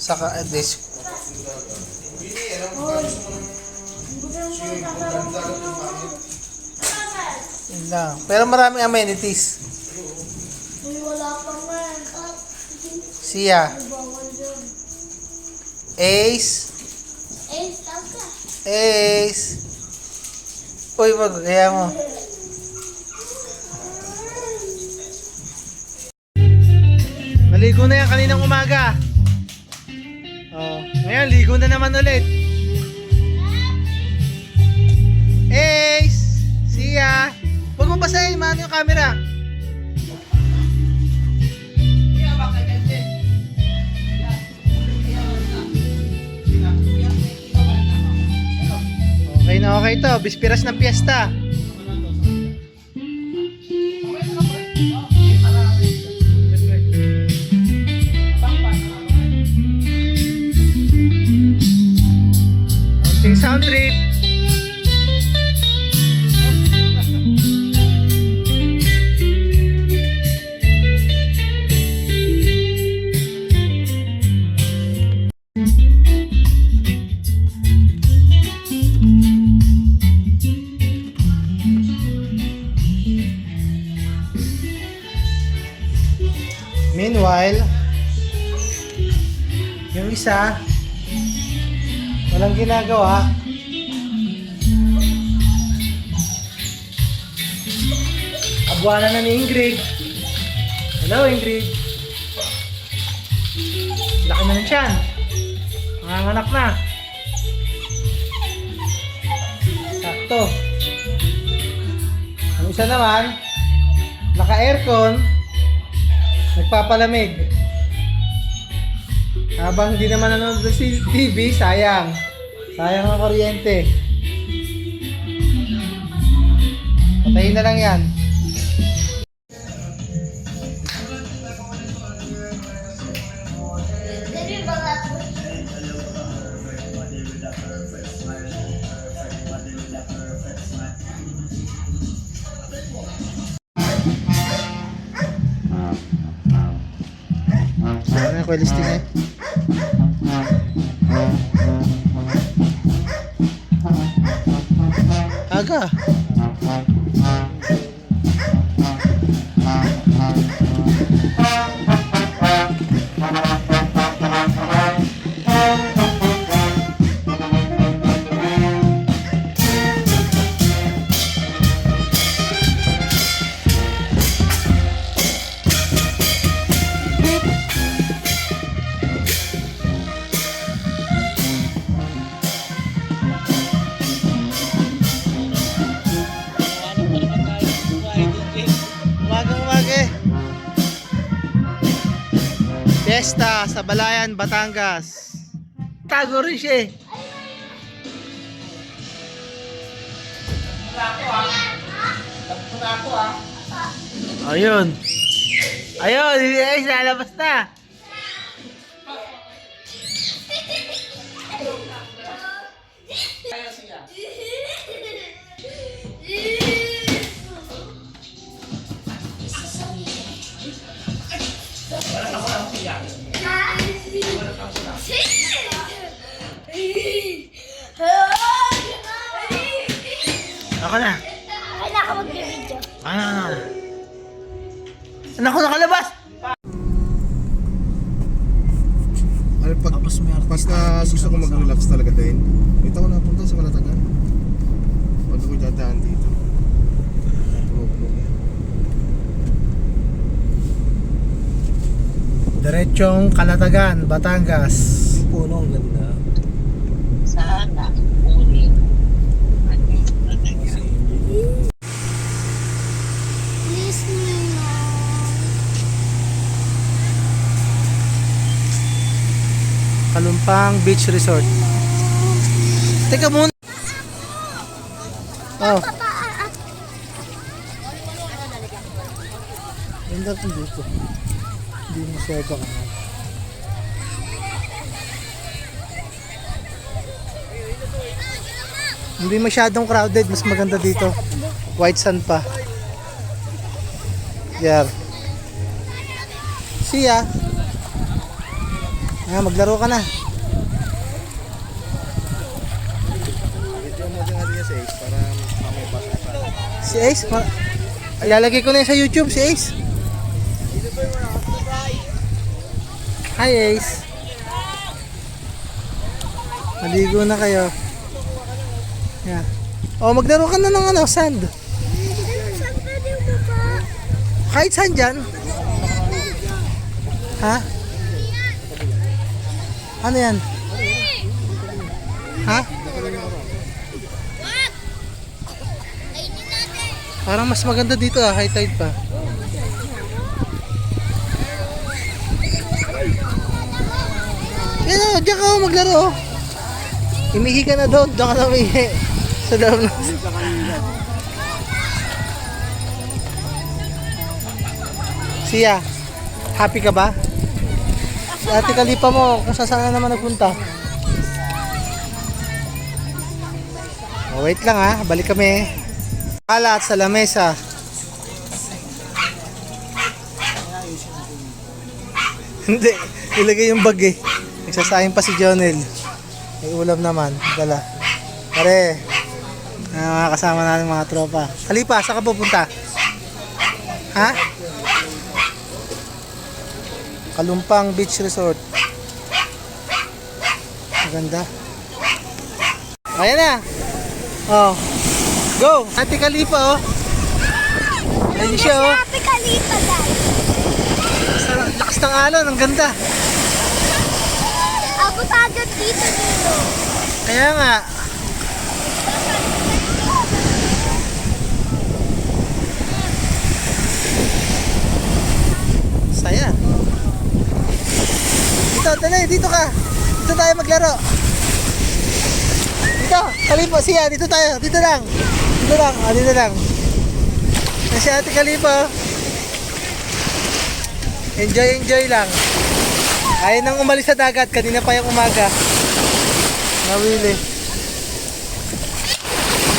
Saka this. Yun lang. Pero maraming amenities. Wala pa man. Siya. Bawal yun. Ace. Taka. Ace. Uy, wag. Kaya mo. Maligo na yan kaninang umaga. Oh, ngayon, ligo na naman ulit. Ace. Siya. Huwag mo basahin, mano yung camera. Okay na okay to. Bispiras ng piyesta. Konting sound trip. Meanwhile, yung isa, walang ginagawa. Abuana na ni Ingrid. Hello, Ingrid. Laki na ng tiyan. Nanganganak na. Sakto. Ang isa naman, naka-aircon. Nagpapalamig. Habang hindi naman nanonood sa TV, sayang. Sayang ang kuryente. Patayin na lang yan. Ano yung listing eh? Aga. Fiesta sa Balayan, Batangas. Tago rin siya eh. Ayun. Ayun, ay lalabas na. Ako na. Ay, naka mag-video. Ano? Anak ko nakalabas! Ano pag pagka gusto ko mag-relax talaga din, dito ako napunta sa Kalatagan. Pag ako dadaan dito. Diretsong Kalatagan, Batangas. Yung puno ang ganda. Sana ulit. Please na. Kalumpang Beach Resort. Teka muna. Oh. Ganda po dito. Hindi masyado ka na. Hindi masyadong crowded. Mas maganda dito. White sand pa. There. See ya. Maglaro ka na. Video mo din natin yan sa Ace para mamaya pasok pa. Si Ace, ilalagay ko na yun sa YouTube, si Ace. Hi Ace. Maligo na kayo. Yeah. Oh, maglaro ka na ng ano, sand. Saan pwede umaba? Kahit saan dyan. Ha? Ano yan? Ha? Parang mas maganda dito high tide pa. Yan o, diyan ka maglaro. Imihi ka na doon, diyan ka na umihi. Sa loob na. Siya, happy ka ba? Si Ate Kalipa mo, kung saan na naman nagpunta. Oh, wait lang ha, balik kami. Kalat sa lamesa. Hindi, ilagay yung bag eh. Nagsasayang pa si Jonel. May ulam naman, dala. Pare, mga kasama natin mga tropa. Kalipa, saan ka pupunta? Ha? Kalumpang Beach Resort. Maganda. Ayan na. Oh. Go! Ate Kalipa oh. Ayan siya oh. Happy Kalipa, guys. Lakas ng alon, ang ganda. Ako agad dito. Kaya nga. Saya. Dito, dali, dito ka. Dito tayo maglaro. Dito, Kalipa, siya, dito tayo. Dito lang. Dito lang, dito lang. Yan si Ate Kalipa. Enjoy, enjoy lang. Ayaw nang umalis sa dagat. Kanina pa yung umaga. Nawili.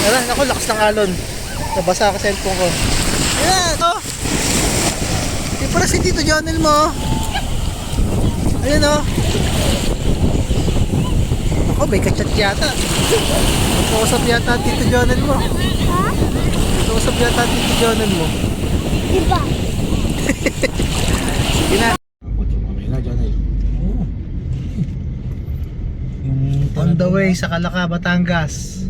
Tara, naku, lakas ng alon. Nabasa ka cellphone ko. Ayan, oh. Di pala si Tito Jonel mo. Ayan, oh. Ako, may kachat yata. Nagkausap yata Tito Jonel mo. Ha? Nagkausap yata Tito Jonel mo. Diba? Sige na. Mamaya na dyan eh. On the way sa Calaca, Batangas.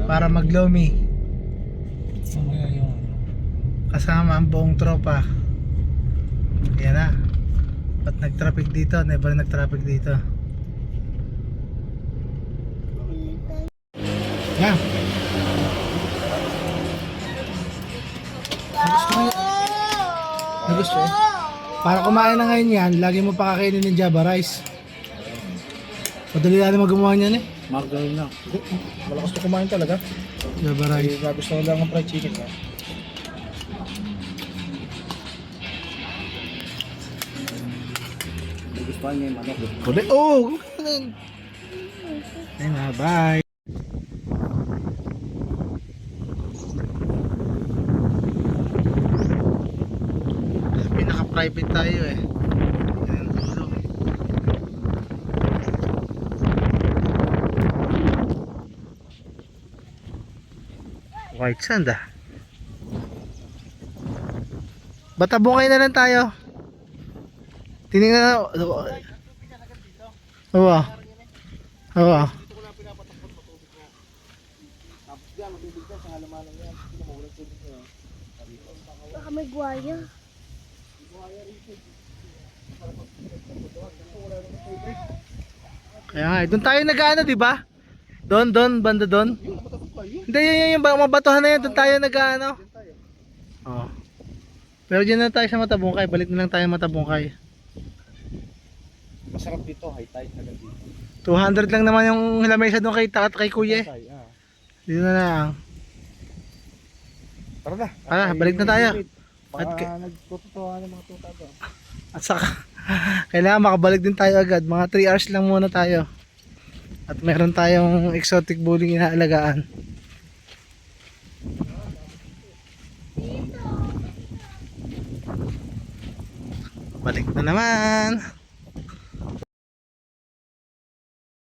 Para maglomi. Kasama ang buong tropa. Yan na. Ba't nag-traffic dito? Never nag-traffic dito. Yan. Nagusto eh. Para kumain na ngayon yan, lagi mo pakakainin ng Java rice. Madali na magawa niyan eh. Margarine lang. Malakas na kumain talaga. Java rice. Gusto ko lang ang fried chicken ha. Gustuhan niya yung manok. Kulit. Oh! Ayun na, bye! Pinaka-private tayo eh. Ayan, dulo. White sand ah. Batabungay na lang tayo. Tinignan na. Oo. Oo. Baka may guwaya. Kaya nga, doon tayo nag-ano, di ba? Doon, banda doon. Hindi, yun, yung mabatuhan na yan, doon tayo nag-ano. Oo. Pero dyan na tayo sa Matabungkay, balik na lang tayo Matabungkay. Masarap dito, high tide na dito. 200 lang naman yung lamesa doon kay Kuya. Dito na lang. Tara na. Balik na tayo. Baka nagtutuwa ng mga tuta doon. At saka, kailangan makabalik din tayo agad. Mga 3 hours lang muna tayo. At meron tayong exotic bulling inaalagaan. Balik na naman.